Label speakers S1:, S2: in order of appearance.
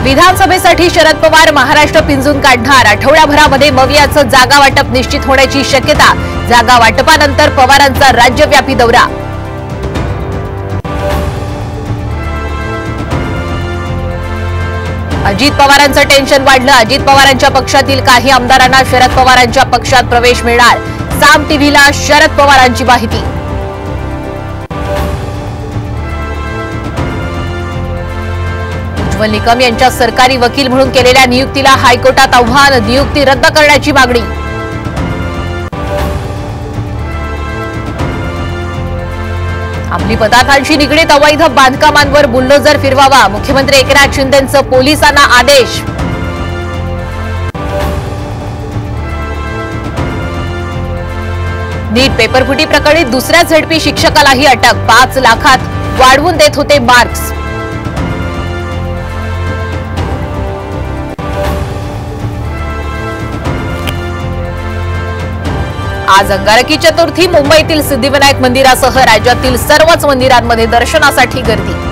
S1: विधानसभेसाठी शरद पवार महाराष्ट्र पिंजून काढणार। आठवड्याभरामध्ये मवियाचं जागा वाटप निश्चित होण्याची शक्यता। जागा वाटपानंतर पवारांचा राज्यव्यापी दौरा। अजित पवारांचं टेन्शन वाढलं। अजित पवारांच्या पक्षातील काही आमदारांना शरद पवारांच्या पक्षात प्रवेश मिळणार। साम टीव्हीला शरद पवारांची माहिती। उज्ज्वल निकम यांच्या सरकारी वकील म्हणून केलेल्या नियुक्तीला हायकोर्टात आव्हान। नियुक्ती रद्द करण्याची मागणी। अंमली पदार्थांशी निगडीत अवैध बांधकामांवर बुलडोजर फिरवावा। मुख्यमंत्री एकनाथ शिंदेंचं पोलिसांना आदेश। नीट पेपरफुटी प्रकरणी दुसऱ्या झेडपी शिक्षकालाही अटक। 5 लाखात वाढवून देत होते मार्क्स। आज अंगारकी चतुर्थी। मुंबईतील सिद्धिविनायक मंदिरासह राज्यातील सर्वच मंदिरांमध्ये दर्शनासाठी गर्दी।